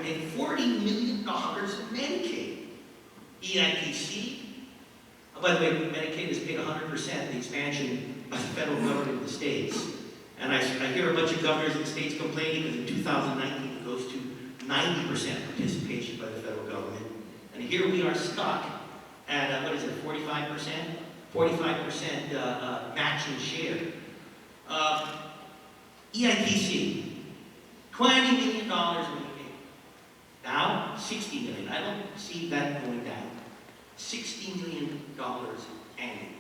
pay $40 million in Medicaid. EITC, by the way, Medicaid has paid 100% of the expansion by the federal government in the states. And I hear a bunch of governors in the states complaining because in 2019 it goes to 90% participation by the federal government. And here we are stuck at, what is it, 45%? 45% matching share. EITC, $20 million Medicaid. Now, $60 million. I don't see that going down. $60 million annually.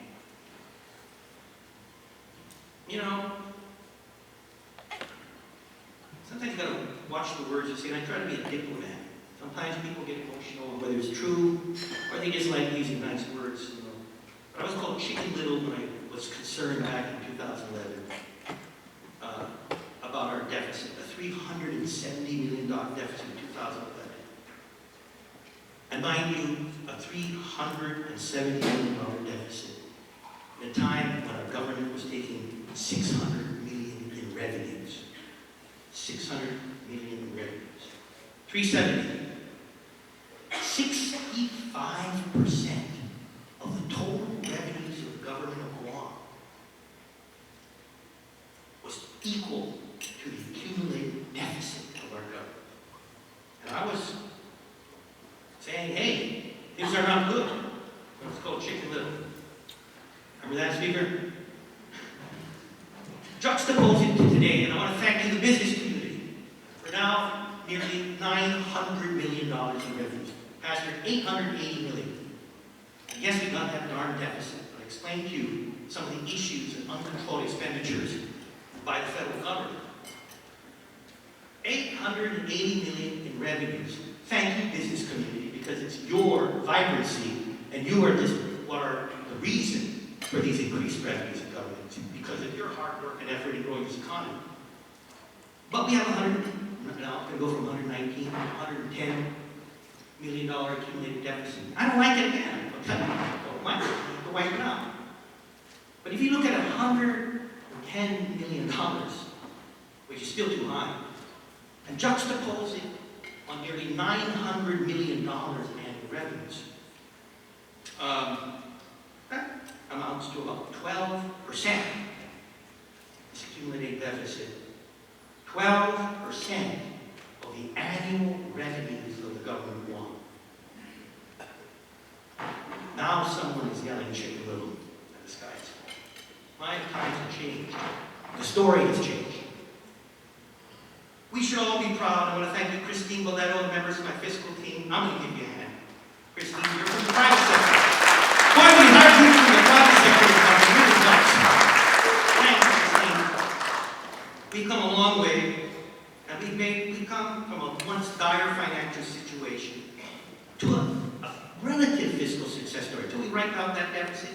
You know, sometimes you gotta watch the words you say, and I try to be a diplomat. Sometimes people get emotional, whether it's true, or they just like using nice words. You know. But I was called Chicken Little when I was concerned back in 2011 about our deficit, a $370 million deficit in 2011. And mind you, a $370 million deficit at a time when our government was taking $600 million in revenues. $600 million in revenues. 370. 65% of the total revenues of the government of Guam was equal to the accumulated deficit of our government. And I was saying, hey, things are not good. It's called Chicken Little. Remember that, Speaker? Juxtapose it to today, and I want to thank you, the business community, for now nearly $900 million in revenues. Pastor, $880 million. And yes, we got that darn deficit, but I explained to you some of the issues and uncontrolled expenditures by the federal government. $880 million in revenues. Thank you, business community, because it's your vibrancy, and you are just what are the reason for these increased revenues in government, because of your hard work and effort in growing this economy. But we have now it's going to go from 119 to $110 million accumulated deficit. I don't like it again. I'll tell you, don't like it. You have to wipe it out. But if you look at $110 million, which is still too high, and juxtapose it on nearly $900 million in annual revenues, that amounts to about 12% this accumulated deficit. 12% of the annual revenues of the government won. Now someone is yelling Chicken Little at the sky's fall. My times have changed. The story has changed. We should all be proud. I want to thank you, Christine Boletto, and members of my fiscal team. I'm going to give you a hand. Christine, you're from the private sector. Why we hired you from the private sector? Really sucks. Thank you, Christine. We've come a long way, and we've come from a once dire financial situation to a relative fiscal success story. Until we write out that deficit,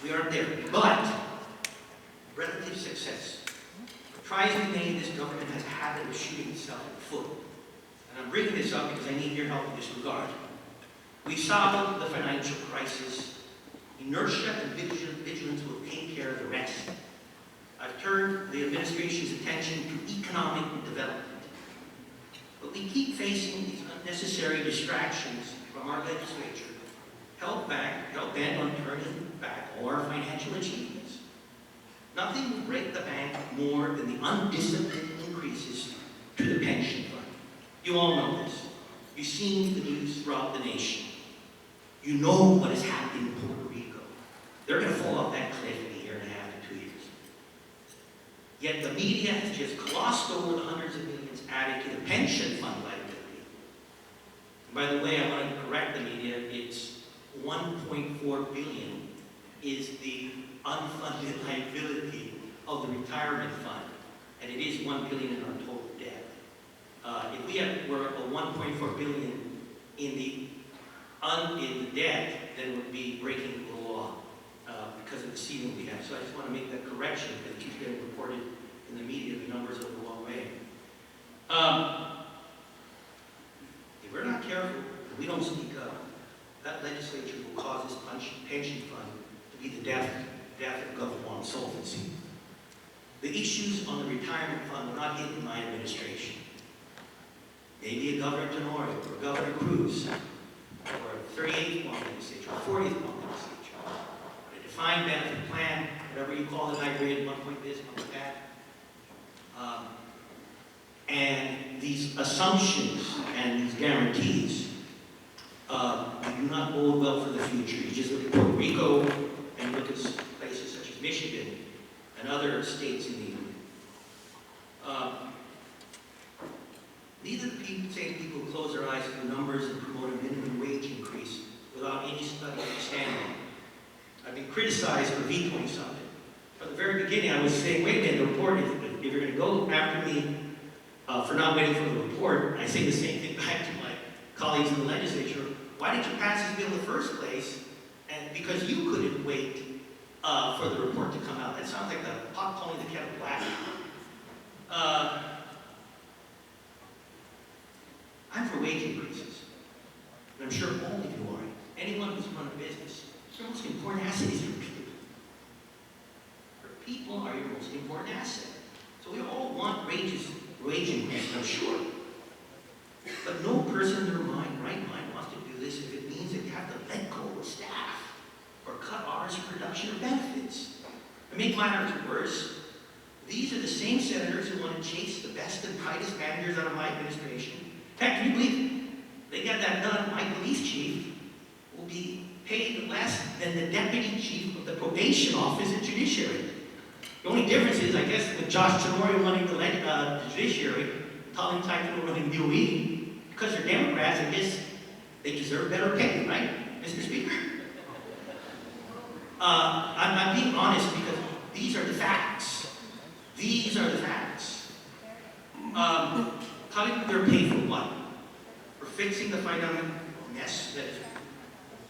we aren't there. But relative success. Try as we may, this government has a habit of shooting itself in the foot. And I'm bringing this up because I need your help in this regard. We solved the financial crisis. Inertia and vigilance will take care of the rest. I've turned the administration's attention to economic development. But we keep facing these unnecessary distractions from our legislature, hell bent on turning back all our financial achievements. Nothing will break the bank more than the undisciplined increases to the pension fund. You all know this. You've seen the news throughout the nation. You know what is happening in Puerto Rico. They're going to fall off that cliff in a year and a half to 2 years. Yet the media has just glossed over the hundreds of millions added to the pension fund liability. And by the way, I want to correct the media. It's $1.4 billion is the unfunded liability of the retirement fund, and it is $1 billion in our total debt. If we were a $1.4 billion in the debt, then it would be breaking the law because of the ceiling we have. So I just want to make that correction because it keeps getting reported in the media. The numbers are the wrong way. If we're not careful, if we don't speak up, that legislature will cause this pension fund to be the death of government insolvency. The issues on the retirement fund were not hit in my administration. maybe a Governor Tenorio or Governor Cruz, or a 38th Guam legislature, or 40th Guam legislature. A defined benefit plan, whatever you call it, I read 1 point this, 1 point that. And these assumptions and these guarantees do not bode well for the future. You just look at Puerto Rico and look at places such as Michigan and other states in the Union. These are the same people who close their eyes to the numbers and promote a minimum wage increase without any study understanding. I've been criticized for vetoing something. From the very beginning, I was saying, wait a minute, the report, if you're going to go after me for not waiting for the report, I say the same thing back to my colleagues in the legislature. Why did you pass this bill in the first place? And because you couldn't wait for the report to come out. That sounds like the pot calling the kettle black. I'm for wage increases. And I'm sure all of you are. Anyone who's run a business, your most important asset is your people. Your people are your most important asset. So we all want wage increases, I'm sure. But no person in their right mind wants to do this if it means that you have to let go of staff or cut hours of production or benefits. To make matters worse, these are the same senators who want to chase the best and brightest managers out of my administration. Heck, can you believe they got that done? My police chief will be paid less than the deputy chief of the probation office and judiciary. The only difference is, I guess, with Josh Tenorio running the judiciary, Colin Tykino running DOE, because they're Democrats, I guess they deserve better pay, right, Mr. Speaker? I'm being honest because these are the facts. These are the facts. They're paid for what? For fixing the financial mess that's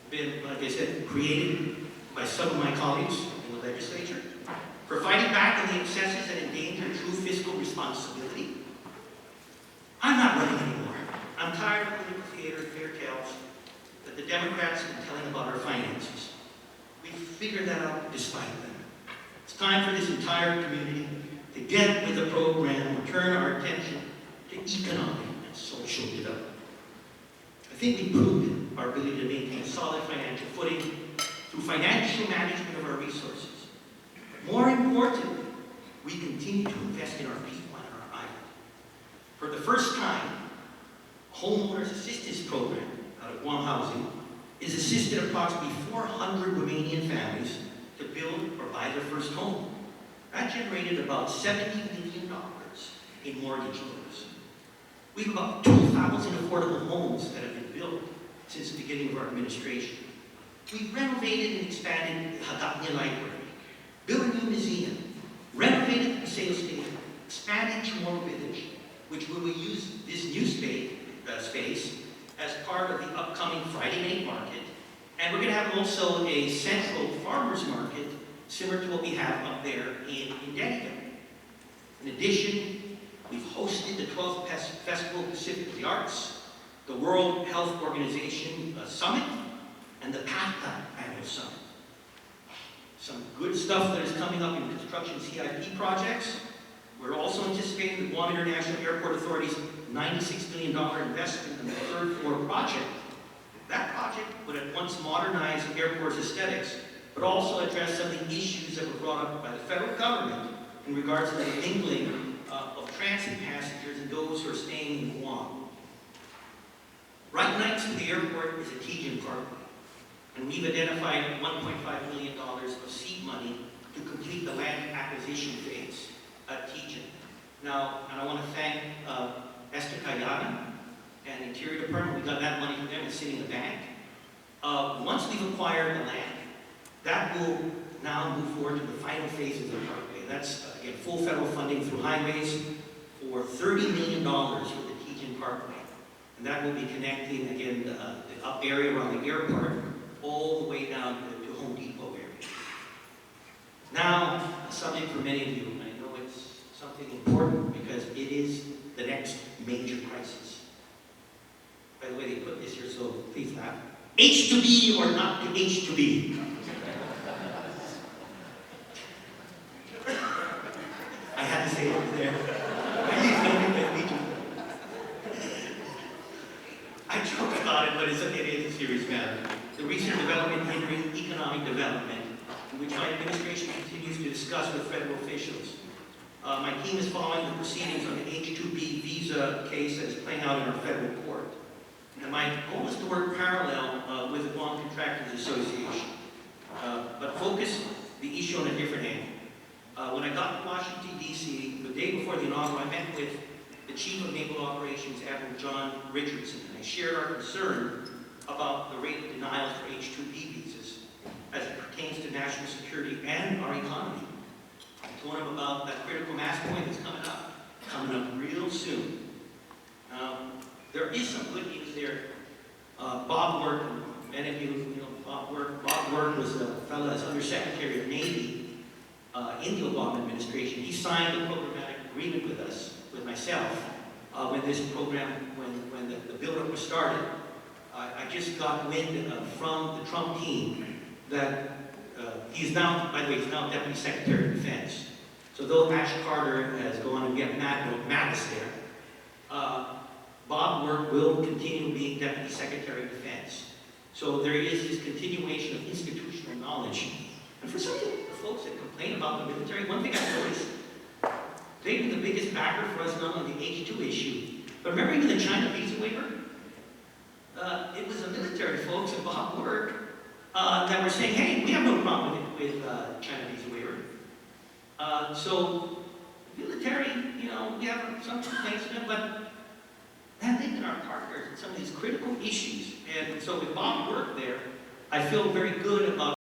been, like I said, created by some of my colleagues in the legislature. For fighting back on the excesses that endanger true fiscal responsibility. I'm not running anymore. I'm tired of political theater and fairy tales that the Democrats have been telling about our finances. We figured that out despite them. It's time for this entire community to get with the program and turn our attention to economic and social development. I think we've proven our ability to maintain solid financial footing through financial management of our resources. More importantly, we continue to invest in our people and our island. For the first time, a homeowners assistance program out of Guam Housing is assisted approximately 400 Romanian families to build or buy their first home. That generated about $70 million in mortgage loans. We have about 2,000 affordable homes that have been built since the beginning of our administration. We renovated and expanded the Hagapnya Library, built a new museum, renovated the Paseo Stadium, expanded Chamorro Village, which we will use this new space as part of the upcoming Friday night market. And we're going to have also a central farmers market similar to what we have up there in Dennyville. In addition, we've hosted the 12th Festival Pacific of the Arts, the World Health Organization Summit, and the PATHA Annual Summit. Some good stuff that is coming up in construction CIP projects. We're also anticipating the Guam International Airport Authority's $96 million investment in the third floor project. That project would at once modernize the airport's aesthetics, but also address some of the issues that were brought up by the federal government in regards to the mingling of transit passengers and those who are staying in Guam. Right next to the airport is a Tejan Parkway, and we've identified $1.5 million of seed money to complete the land acquisition phase at Tejan. Now, and I want to thank Esther Kayana and the Interior Department. We got that money from them. It's sitting in the bank. Once we've acquired the land, that will now move forward to the final phase of the parkway. That's, again, full federal funding through highways for $30 million for the Tejan Parkway. And that will be connecting, again, the up area around the airport all the way down to Home Depot area. Now, a subject for many of you, and I know it's something important because it is the next major crisis. By the way, they put this here, so please laugh. H2B or not to H2B? I had to say it over there. I used to make that feature. I joke about it, but it is a serious matter. The recent development hindering economic development, in which my administration continues to discuss with federal officials. My team is following the proceedings on the H-2B visa case that is playing out in our federal court. And my goal is to work parallel with the Guam Contractors Association, but focus the issue on a different angle. When I got to Washington, D.C., the day before the inaugural, I met with the Chief of Naval Operations, Admiral John Richardson, and I shared our concern about the rate of denials for H-2B visas as it pertains to national security and our economy. I told him about that critical mass point that's coming up real soon. There is some good news there. Bob Work, many of you know Bob Work was a fellow that's Undersecretary of Navy in the Obama administration. He signed a programmatic agreement with us, with myself, when this program, when the buildup was started. I just got wind from the Trump team that he's now, by the way, he's now Deputy Secretary of Defense. So though Ash Carter has gone and get Mattis there, Bob Work will continue being Deputy Secretary of Defense. So there is this continuation of institutional knowledge. And for some of the folks that complain about the military, one thing I've noticed, they've been the biggest backer for us not on the H-2 issue, but remember even the China visa waiver? It was the military folks at Bob Work that were saying, hey, we have no problem with China visa waiver. So military, you know, we have some complaints with them, but man, they've been our partners in some of these critical issues. And so with Bob Work there, I feel very good about